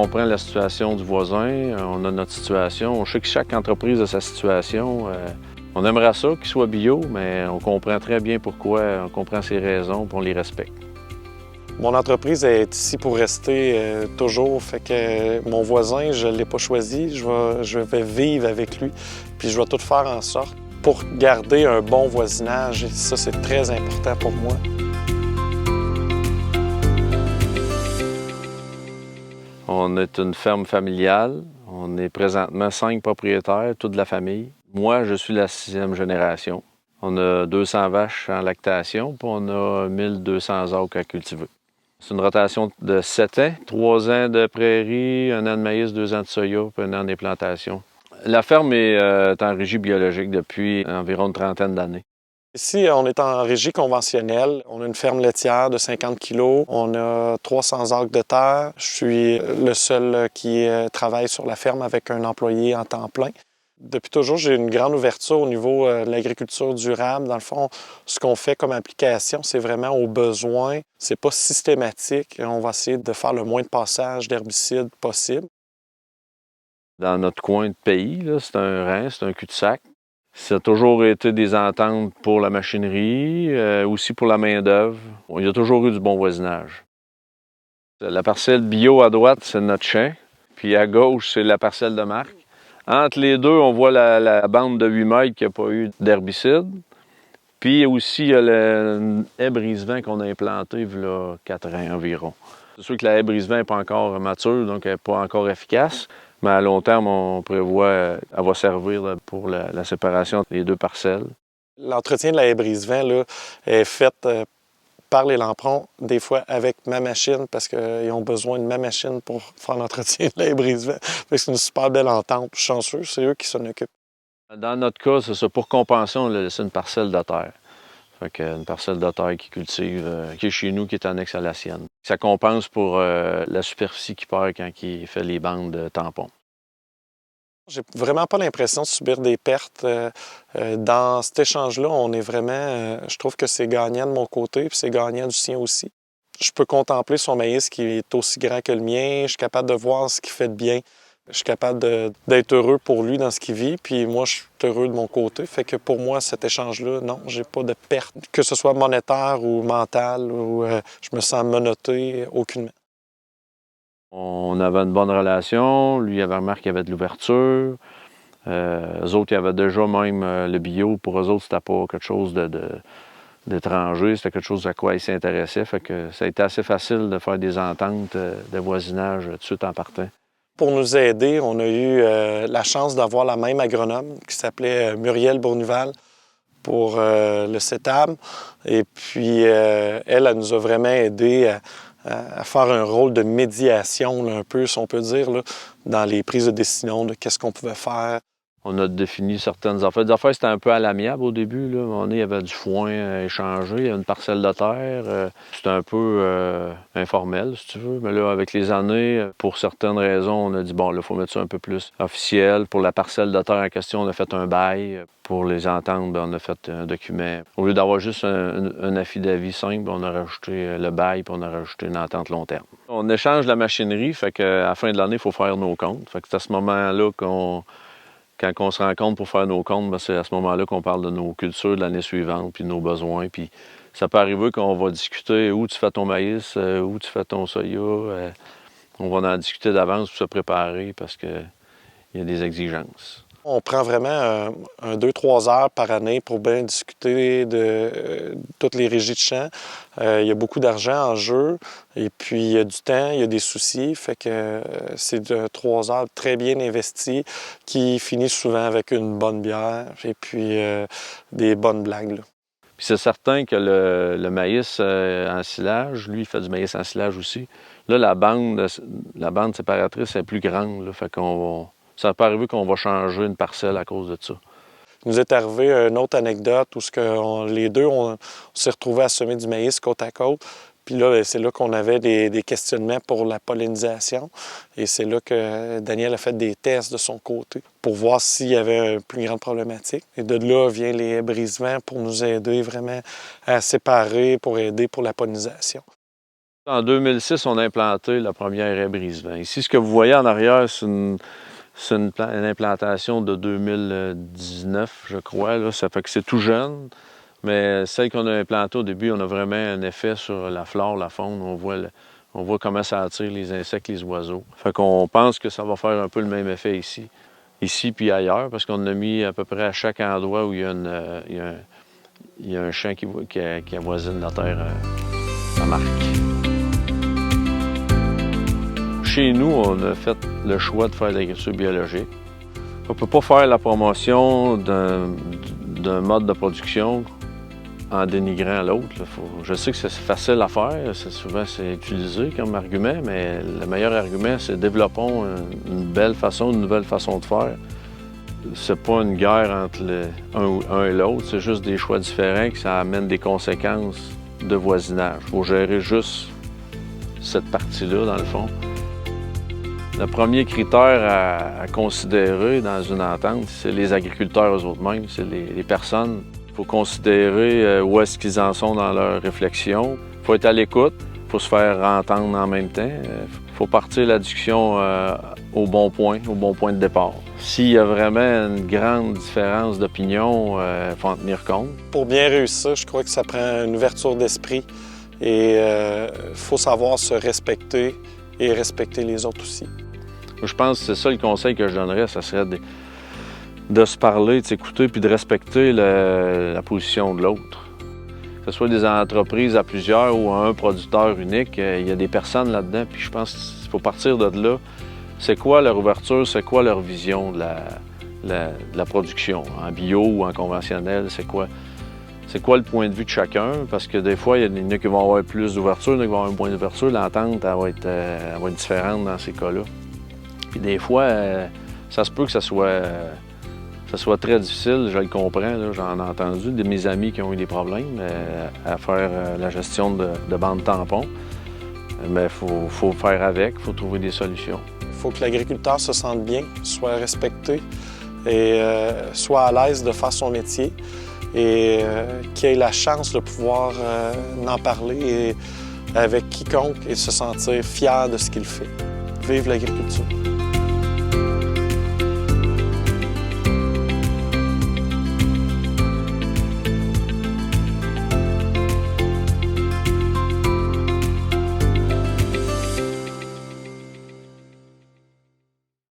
comprend la situation du voisin, on a notre situation. On sait que chaque entreprise a sa situation. On aimerait ça qu'il soit bio, mais on comprend très bien pourquoi, on comprend ses raisons, puis on les respecte. Mon entreprise est ici pour rester toujours, fait que mon voisin, je ne l'ai pas choisi, je vais vivre avec lui, puis je vais tout faire en sorte pour garder un bon voisinage, et ça, c'est très important pour moi. On est une ferme familiale, on est présentement 5 propriétaires, toute la famille. Moi, je suis la 6e génération. On a 200 vaches en lactation, puis on a 1200 acres à cultiver. C'est une rotation de 7 ans, 3 ans de prairie, 1 an de maïs, 2 ans de soya, puis 1 an des plantations. La ferme est en régie biologique depuis environ une trentaine d'années. Ici, on est en régie conventionnelle. On a une ferme laitière de 50 kilos. On a 300 acres de terre. Je suis le seul qui travaille sur la ferme avec un employé en temps plein. Depuis toujours, j'ai une grande ouverture au niveau de l'agriculture durable. Dans le fond, ce qu'on fait comme application, c'est vraiment aux besoins. C'est pas systématique. On va essayer de faire le moins de passages d'herbicides possible. Dans notre coin de pays, c'est un rang, c'est un cul-de-sac. Ça a toujours été des ententes pour la machinerie, aussi pour la main-d'œuvre. Il y a toujours eu du bon voisinage. La parcelle bio à droite, c'est notre champ, puis à gauche, c'est la parcelle de Marc. Entre les deux, on voit la bande de 8 mètres qui n'a pas eu d'herbicide. Puis aussi, il y a le haie brise-vent qu'on a implanté il y a 4 ans environ. C'est sûr que la haie brise-vent n'est pas encore mature, donc elle n'est pas encore efficace. Mais à long terme, on prévoit qu'elle va servir pour la séparation des 2 parcelles. L'entretien de la haie brise-vent là, est fait par les lamprons, des fois avec ma machine, parce qu'ils ont besoin de ma machine pour faire l'entretien de la haie brise-vent. C'est une super belle entente. Je suis chanceux, c'est eux qui s'en occupent. Dans notre cas, c'est ça. Pour compenser, on a laissé une parcelle de terre. Fait qu'une parcelle de terre qui cultive, qui est chez nous, qui est annexe à la sienne. Ça compense pour la superficie qu'il perd quand il fait les bandes de tampons. J'ai vraiment pas l'impression de subir des pertes. Dans cet échange-là, on est vraiment... je trouve que c'est gagnant de mon côté, puis c'est gagnant du sien aussi. Je peux contempler son maïs qui est aussi grand que le mien. Je suis capable de voir ce qu'il fait de bien. Je suis capable d'être heureux pour lui dans ce qu'il vit, puis moi, je suis heureux de mon côté. Fait que pour moi, cet échange-là, non, j'ai pas de perte, que ce soit monétaire ou mentale, ou je me sens menotté, aucunement. On avait une bonne relation. Lui, il avait remarqué qu'il y avait de l'ouverture. Eux autres, il y avait déjà même le bio. Pour eux autres, c'était pas quelque chose d'étranger. C'était quelque chose à quoi ils s'intéressaient. Fait que ça a été assez facile de faire des ententes de voisinage tout de suite en partant. Pour nous aider, on a eu la chance d'avoir la même agronome qui s'appelait Muriel Bournival pour le CETAM. Et puis, elle nous a vraiment aidé à faire un rôle de médiation, là, un peu, si on peut dire, là, dans les prises de décision de qu'est-ce qu'on pouvait faire. On a défini certaines affaires. Les affaires, c'était un peu à l'amiable au début. Là. À un moment donné, il y avait du foin à échanger, il y a une parcelle de terre. C'était un peu informel, si tu veux. Mais là, avec les années, pour certaines raisons, on a dit, bon, là, il faut mettre ça un peu plus officiel. Pour la parcelle de terre en question, on a fait un bail. Pour les ententes, bien, on a fait un document. Au lieu d'avoir juste un affidavit simple, on a rajouté le bail, puis on a rajouté une entente long terme. On échange la machinerie, fait qu'à la fin de l'année, il faut faire nos comptes. Fait que c'est à ce moment-là quand on se rencontre pour faire nos comptes, bien, c'est à ce moment-là qu'on parle de nos cultures de l'année suivante, puis de nos besoins. Puis ça peut arriver qu'on va discuter où tu fais ton maïs, où tu fais ton soya. On va en discuter d'avance pour se préparer parce qu'il y a des exigences. On prend vraiment 2-3 heures par année pour bien discuter de toutes les régies de champ. Il y a beaucoup d'argent en jeu et puis il y a du temps, il y a des soucis. Fait que c'est 3 heures très bien investies qui finissent souvent avec une bonne bière et puis des bonnes blagues, là. Puis c'est certain que le maïs en silage, lui, il fait du maïs en silage aussi. Là, la bande séparatrice est plus grande. Là, fait ça peut arriver qu'on va changer une parcelle à cause de ça. Il nous est arrivé une autre anecdote où les deux, on s'est retrouvés à semer du maïs côte à côte. Puis là, c'est là qu'on avait des questionnements pour la pollinisation. Et c'est là que Daniel a fait des tests de son côté pour voir s'il y avait une plus grande problématique. Et de là vient les haies brise-vent pour nous aider vraiment à séparer, pour aider pour la pollinisation. En 2006, on a implanté la première haie brise-vent. Ici, ce que vous voyez en arrière, c'est une implantation de 2019, je crois. Là. Ça fait que c'est tout jeune. Mais celle qu'on a implantée au début, on a vraiment un effet sur la flore, la faune. On voit comment ça attire les insectes, les oiseaux. Fait qu'on pense que ça va faire un peu le même effet ici. Ici puis ailleurs, parce qu'on a mis à peu près à chaque endroit où il y a un champ qui avoisine la terre à marque. Chez nous, on a fait le choix de faire de l'agriculture biologique. On ne peut pas faire la promotion d'un mode de production en dénigrant l'autre. Je sais que c'est facile à faire, souvent c'est utilisé comme argument, mais le meilleur argument, c'est développons une belle façon, une nouvelle façon de faire. C'est pas une guerre entre un et l'autre, c'est juste des choix différents que ça amène des conséquences de voisinage. Il faut gérer juste cette partie-là, dans le fond. Le premier critère à considérer dans une entente, c'est les agriculteurs eux-mêmes, c'est les personnes. Il faut considérer où est-ce qu'ils en sont dans leur réflexion. Il faut être à l'écoute, il faut se faire entendre en même temps. Il faut partir la discussion au bon point de départ. S'il y a vraiment une grande différence d'opinion, il faut en tenir compte. Pour bien réussir, je crois que ça prend une ouverture d'esprit et il faut savoir se respecter et respecter les autres aussi. Je pense que c'est ça le conseil que je donnerais, ça serait de se parler, de s'écouter puis de respecter la position de l'autre. Que ce soit des entreprises à plusieurs ou un producteur unique, il y a des personnes là-dedans, puis je pense qu'il faut partir de là. C'est quoi leur ouverture, c'est quoi leur vision de la production, en bio ou en conventionnel, c'est quoi le point de vue de chacun, parce que des fois, il y en a qui vont avoir plus d'ouverture, il y en a qui vont avoir un point d'ouverture, l'entente elle va être différente dans ces cas-là. Puis des fois, ça se peut que ça soit très difficile, je le comprends, j'en ai entendu de mes amis qui ont eu des problèmes à faire la gestion de bandes tampons. Mais il faut faire avec, il faut trouver des solutions. Il faut que l'agriculteur se sente bien, soit respecté et soit à l'aise de faire son métier et qu'il ait la chance de pouvoir en parler avec quiconque et se sentir fier de ce qu'il fait. Vive l'agriculture!